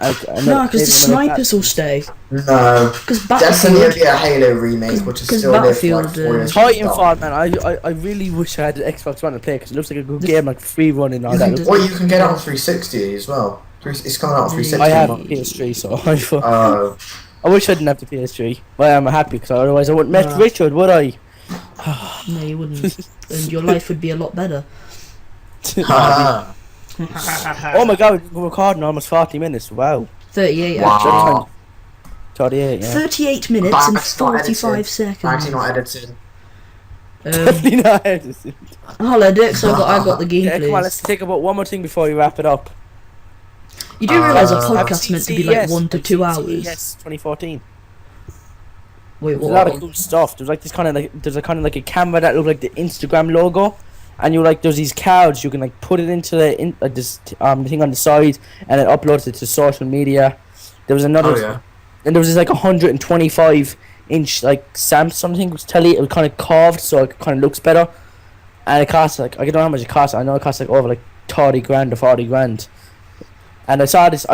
No, because the snipers will stay. No. Because Destiny would Battlefield. be a Halo remake, which is 'cause still live for like Battlefield, 4 years. Titanfall, man, I really wish I had an Xbox One to play because it looks like a good game, like free running and all that. Well, you can get it on 360 as well. It's coming out on 360. I have a PS3, so I wish I didn't have the PS3. But I'm happy because otherwise I wouldn't met Nah. Richard, would I? No, you wouldn't. And your life would be a lot better. Haha. Oh my god, we're recording almost 40 minutes. Wow. 38. Wow. 38, yeah. 38 minutes and Bags not 45 edited. seconds. Actually not edited. Definitely not edited. Hello, Dick. So I got the game, Yeah, come on, let's please. take about one more thing before we wrap it up. You do realise a Have Have you podcast's seen meant to be like CES? 1 to Have 2 you seen hours. CES 2014. Wait, There's a lot of what? cool stuff. There's like this kind of like there's a kind of like a camera that looks like the Instagram logo, and you like there's these cards you can like put it into like this thing on the side, and it uploads it to social media. There was another, Oh yeah. and there was this like 125-inch like Samsung thing was telly. It was kind of carved, so it kind of looks better, and it costs like I don't know how much it costs. I know it costs like over like 30 grand or 40 grand. And I saw this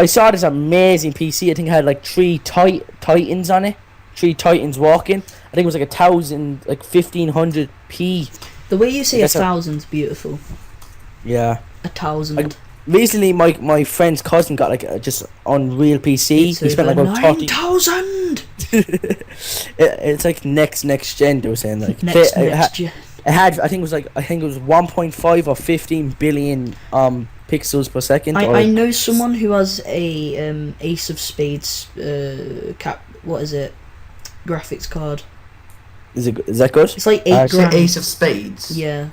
amazing PC. I think it had like 3 Titans on it. three titans walking. I think it was like 1,000, like 1,500p. The way you say That's a- 1,000's beautiful. Yeah. 1,000. Like, recently, my friend's cousin got like just on real PC. It's He spent like over about 30. 9,000. It's like next gen. They were saying like Next it had I think it was 1.5 or 15 billion pixels per second. I know someone who has a Ace of Spades what is it? Graphics card. Is that good? It's like Uh, eight grand. Ace of Spades. Yeah.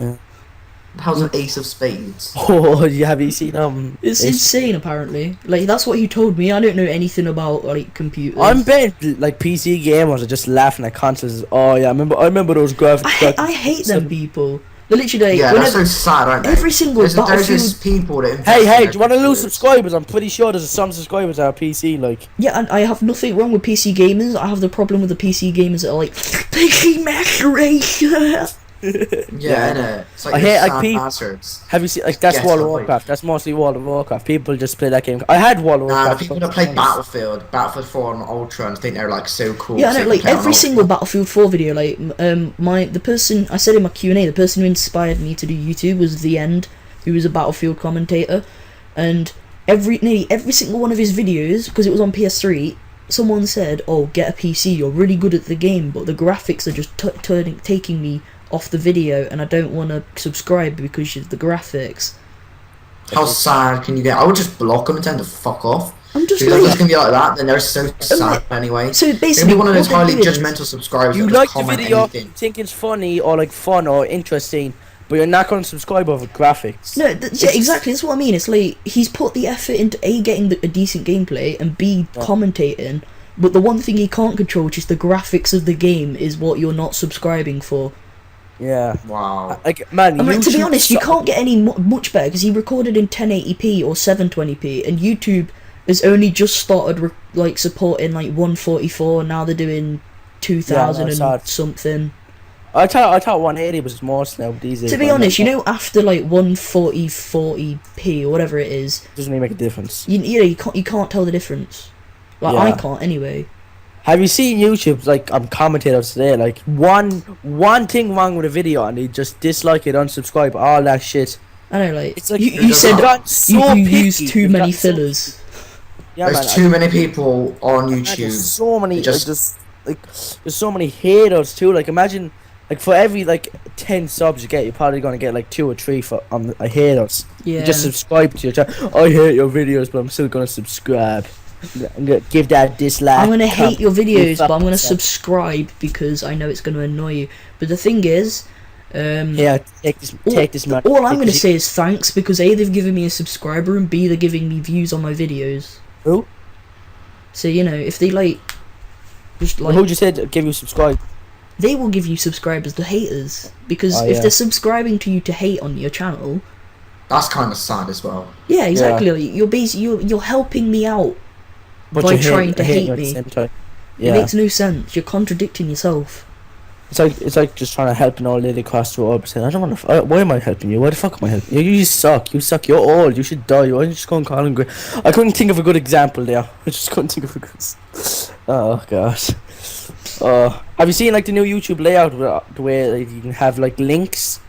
How's an Ace of Spades? Oh, have you seen It's insane apparently. Like that's what he told me. I don't know anything about like computers. I'm betting like PC gamers are just laughing at consoles. Oh yeah, I remember those graphics. I hate them people. They're literally like, Yeah, whenever, that's so sad, aren't they? every single There's Battlefield. just people that invest Hey, in do their you want to lose computers. subscribers? I'm pretty sure there's some subscribers that are PC. Like, Yeah, and I have nothing wrong with PC gamers. I have the problem with the PC gamers that are like PC Master Race. Yeah, innit? It's like I they're hate, like, sad peop- bastards. have you seen like that's Yes, World of I'm like- Warcraft? That's mostly World of Warcraft. People just play that game. I had World of Nah, the Warcraft. people that play Battlefield 4 on Ultra and think they're like so cool. Yeah, I so know. they Like play on every Ultra. single Battlefield 4 video, like the person I said in my Q&A, the person who inspired me to do YouTube was The End, who was a Battlefield commentator, and nearly every single one of his videos, because it was on PS3, someone said, "Oh, get a PC. You're really good at the game, but the graphics are just taking me off the video, and I don't want to subscribe because of the graphics." How sad can you get? I would just block them and tell them to fuck off. I'm just Because if it's like, gonna be like that, then they're so sad anyway. so They're gonna basically, be one of those what highly they're doing is- judgmental subscribers. You that like just the comment video, anything. think it's funny or like fun or interesting, but you're not going to subscribe over graphics. No, yeah, exactly. That's what I mean. It's like he's put the effort into A, getting a decent gameplay, and B, commentating. But the one thing he can't control, which is the graphics of the game, is what you're not subscribing for. Yeah. Wow. Like, man, I mean, to be YouTube honest, you suck- can't get any much better because he recorded in 1080p or 720p, and YouTube has only just started like supporting like 144. And now they're doing 2000 Yeah, no, and sad. something. I thought 180 was most now these days. To be but honest, no, you know, after like 140p or whatever it is, it doesn't really make a difference. you can't tell the difference. Like I Yeah. can't anyway. Have you seen YouTube like commentators today? Like one thing wrong with a video and they just dislike it, unsubscribe, all that shit. I know, like It's like you said, they've gotten so you picky. use too They've many gotten so- fillers. Yeah, There's man, too many people on there's YouTube. so many. Just- There's so many haters too. Like imagine, like for every like 10 subs you get, you're probably gonna get like 2 or 3 for haters. Yeah. You just subscribe to your channel. I hate your videos, but I'm still gonna subscribe. I'm gonna give that dislike. I'm gonna hate your videos, but I'm gonna fucking subscribe because I know it's gonna annoy you. But the thing is, Yeah, take this man. all I'm gonna say is thanks because A, they've given me a subscriber, and B, they're giving me views on my videos. Who? So you know, if they like, just like Who just said give you subscribe? they will give you subscribers, the haters, because Oh, if yeah. they're subscribing to you to hate on your channel, That's kind of sad as well. yeah, exactly. Like, you're helping me out But by you're trying to hating hate at the me. same time. It Yeah, makes no sense. You're contradicting yourself. it's like just trying to help an old lady across the road. Saying, I don't want to. Why am I helping you? Why the fuck am I helping you? You suck. You suck. You're old. You should die. Why don't you just go and call him? I couldn't think of a good example there. I just couldn't think of a good. Oh gosh. Have you seen like the new YouTube layout the way like, you can have like links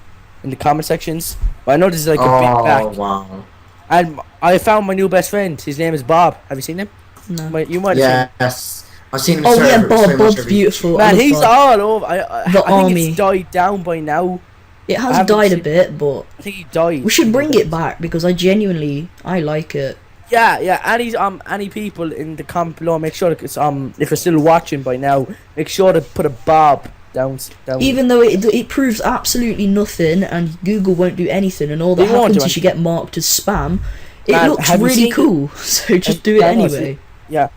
in the comment sections? Well, I know this is like a big Oh back. wow. And I found my new best friend. His name is Bob. Have you seen him? No. You might have Yes. I've seen him. Oh so yeah, so Bob. much Bob's every- beautiful. seen him. Man, I love he's Bob. all over. I The think army. it's died down by now. It I has haven't died a seen- bit, but I think he died. we should bring it back because I like it. Yeah. Any people in the comment below, make sure that it's if you're still watching by now, make sure to put a Bob down. Even though it proves absolutely nothing and Google won't do anything, and all that They won't happens do is you get marked as spam. It Man, looks have you really seen cool, so just do it Yeah, I know, anyway. Yeah.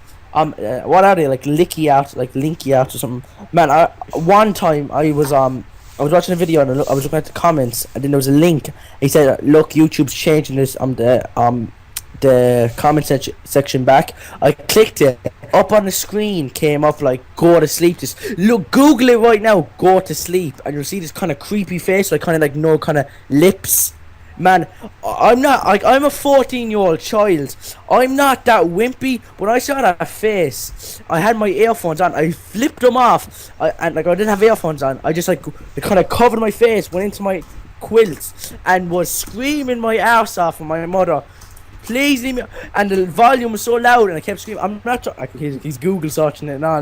What are they like? Linky out or something? Man, one time I was watching a video and I was looking at the comments and then there was a link. He said, "Look, YouTube's changing this the comment section back." I clicked it. Up on the screen came up like "Go to sleep." Just look, Google it right now. Go to sleep, and you'll see this kind of creepy face, like kind of like no kind of lips. Man, I'm not like I'm a 14-year-old child. I'm not that wimpy. When I saw that face, I had my earphones on. I flipped them off, and like I didn't have earphones on. I just like kind of covered my face, went into my quilt, and was screaming my ass off for my mother. Please leave me. And the volume was so loud, and I kept screaming. I'm not. He's Google searching it now.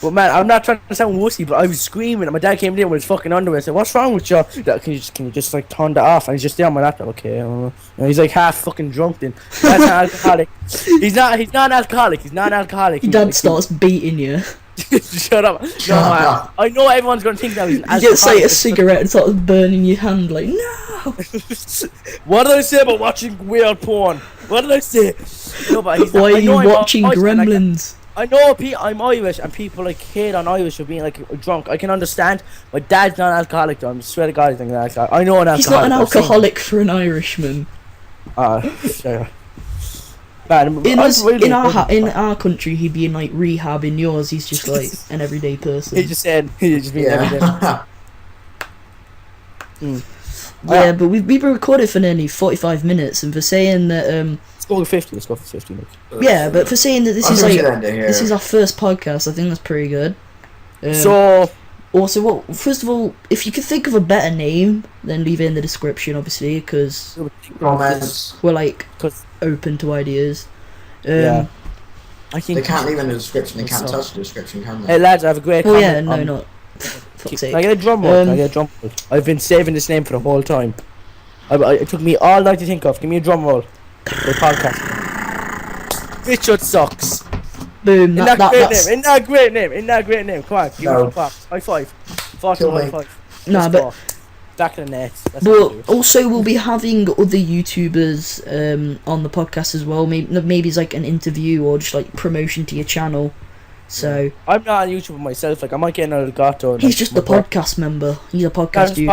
But man, I'm not trying to sound wussy, but I was screaming, and my dad came in with his fucking underwear. I said, "What's wrong with you? Can you just like turn that off?" And he's just there on my laptop. Okay, and he's like half fucking drunk. Then that's not alcoholic. He's not an alcoholic. He's not an alcoholic. Your dad starts beating you. Shut up. No, man. I know everyone's gonna think that he's an You get say a cigarette and starts burning your hand like no. What did I say about watching weird porn? What did I say? No, but he's Why not, are you watching Gremlins? I know I'm Irish and people like hate on Irish for being like drunk. I can understand. My dad's not an alcoholic though. I swear to God he's not an alcoholic. I know an alcoholic. He's not an alcoholic for an Irishman. Sure. Man, in our country he'd be in like rehab. In yours he's just like an everyday person. He's just being everyday. Yeah, but we've been recorded for nearly 45 minutes, and for saying that let's go for 50. Let's go for 50 minutes. Yeah, but for saying that this is our first podcast, I think that's pretty good. So also, what? First of all, if you could think of a better name, then leave it in the description, obviously, because we're like open to ideas. Yeah. I think they can't leave in the description. They can't touch the description, can they? Hey lads, I have a great. Oh yeah, no, not. Fuck's sake. Can I get a drum roll? I've been saving this name for the whole time. It took me all night to think of. Give me a drum roll. The podcast. Richard sucks. Boom. Isn't that great name? Come on, give me a clap. High five. 40 high five. Nah, but back in the net. But also we'll be having other YouTubers on the podcast as well. Maybe it's like an interview or just like promotion to your channel. So I'm not on YouTube myself. Like I might get another Gato. He's just the podcast member. He's a podcast dude.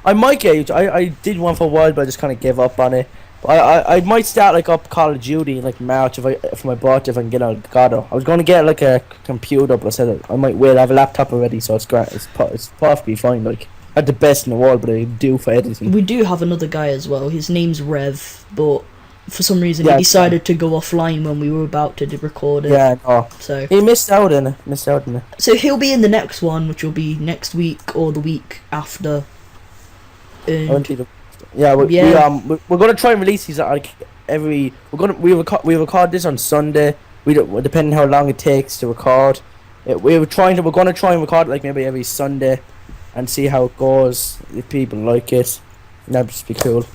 I might get. I did one for a while, but I just kind of gave up on it. But I might start like up Call of Duty in like March for my birthday if I can get a Gato. I was going to get like a computer, but I said I might wait. I have a laptop already, so it's great. It's perfectly fine. Like not the best in the world, but I do for editing. We do have another guy as well. His name's Rev, but for some reason he decided to go offline when we were about to record it. Yeah, no. So he missed out on it. So he'll be in the next one, which will be next week or the week after. We're gonna try and release these like every. We record this on Sunday. Depending how long it takes to record. We're gonna try and record like maybe every Sunday, and see how it goes. If people like it, that'd just be cool.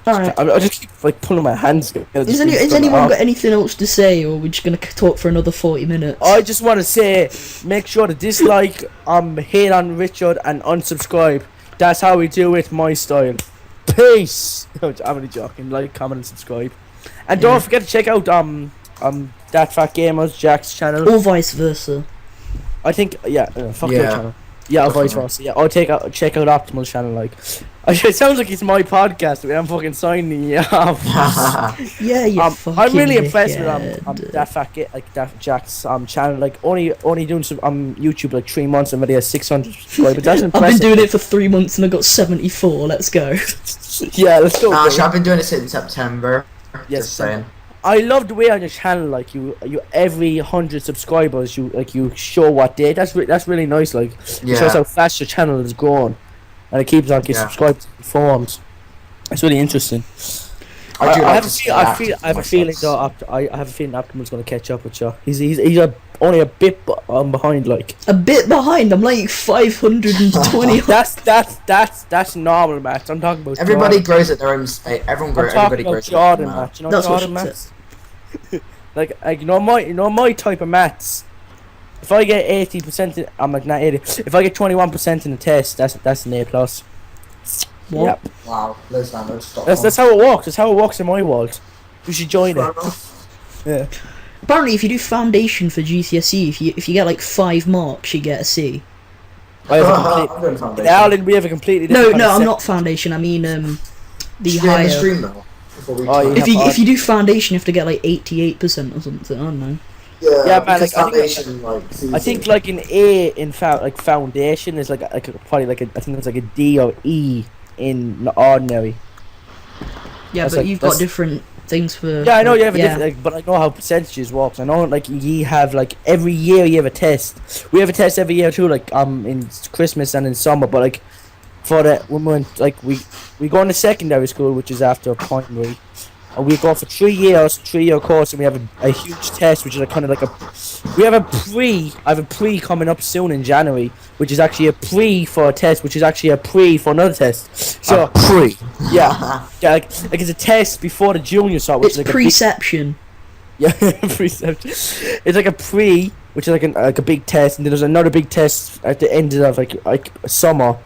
Alright. I just keep like pulling my hands. Has anyone got anything else to say, or we're just gonna talk for another 40 minutes? I just want to say, make sure to dislike, hate on Richard, and unsubscribe. That's how we do it, my style. Peace. I'm only joking. Like, comment, and subscribe, and don't forget to check out That Fat Gamers Jack's channel, or vice versa. I think your channel. Yeah, vice versa. Yeah, I'll check out Optimal's channel. Like, it sounds like it's my podcast. I'm fucking signing you off. Yeah, you fucking I'm really impressed dickhead. with That Fat That Jack's channel. Like, only doing some YouTube like 3 months and already has 600 subscribers. That's impressive. I've been doing it for 3 months and I got 74. Let's go. Yeah, let's go. I've been doing it since September. Yes, just saying. I love the way on your channel, like you every 100 subscribers, you show what day. That's really nice. Like, it shows how fast your channel is growing, and it keeps on getting subscribed informed. It's really interesting. I have a feeling Optimal's gonna catch up with you. He's only a bit behind, like a bit behind. I'm like 520. that's normal, Matt. I'm talking about everybody grows at their own pace. Everybody grows. Jordan, Matt. You know that's Jordan, Matt. like you know my type of maths. If I get 80%, I'm like not 80. If I get 21% in the test, that's an A plus. What? Yep. Wow, stop. That's how it works. That's how it works in my world. You should join it. Yeah. Apparently, if you do foundation for GCSE, if you get like 5 marks, you get a C. I have a complete. Alan, we have a completely different. No, I'm not foundation. I mean the higher. Stream, though, if you do foundation, you have to get like 88% or something. I don't know. Yeah, man. Like, I think like an A in foundation is like probably like I think it's like a D or E in ordinary. Yeah, That's but like- you've got that's- different things for. Yeah, I know you have a yeah. different, but I know how percentages works. I know like you have like every year you have a test. We have a test every year too, like in Christmas and in summer. But like for the when we went, like we go into secondary school, which is after primary, and we go for 3 years, 3-year course, and we have a huge test, which is like kind of like I have a pre coming up soon in January, which is actually a pre for a test, which is actually a pre for another test. So Pre. yeah, like it's a test before the junior start, which It's is like a big, preception. yeah, preception. It's like a pre, which is like a big test, and then there's another big test at the end of like summer,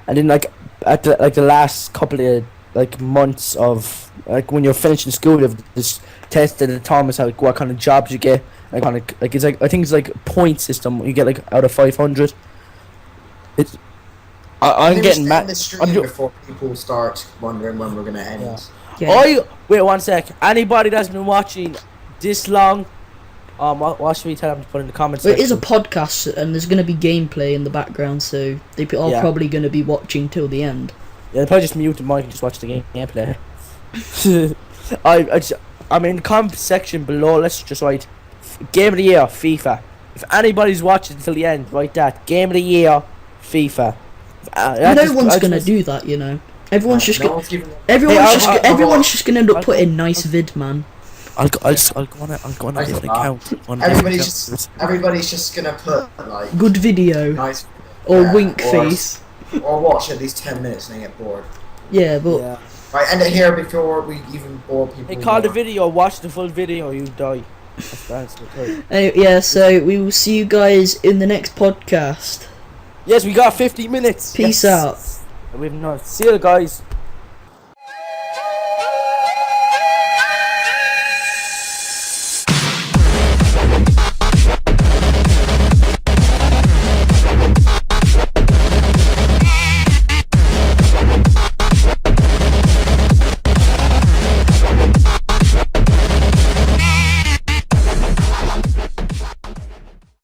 and then like at the last couple of like months of like when you're finishing school, you have this test that determines how like, what kind of jobs you get, like kind of like it's like I think it's like a point system you get like out of 500. It's I'm getting mad. The stream before people start wondering when we're gonna end. Yeah. Yeah. Wait 1 sec. Anybody that's been watching this long, what should we tell them to put in the comments? Well, it is a section? podcast, and there's going to be gameplay in the background, so they are Yeah. probably going to be watching till the end. Yeah, they'll probably just mute the mic and just watch the gameplay. I'm in the comment section below. Let's just write Game of the Year FIFA. If anybody's watching till the end, write that Game of the Year FIFA. No one's going to do that, you know. Everyone's just No go- one's giving everyone's Hey, just I'll- go- everyone's just going to end up I'll- putting nice vid, man. I'll go on a I different think account. On a Everybody's different just everybody's just gonna put like Good video nice or yeah, wink or- face. or watch at least 10 minutes and then get bored. Yeah, but Yeah. Right, end it here before we even bore people. Hey, call the more. video. Watch the full video. You die. That's the thing. yeah. So we will see you guys in the next podcast. Yes, we got 50 minutes. Peace Yes. out. We've not. See you guys.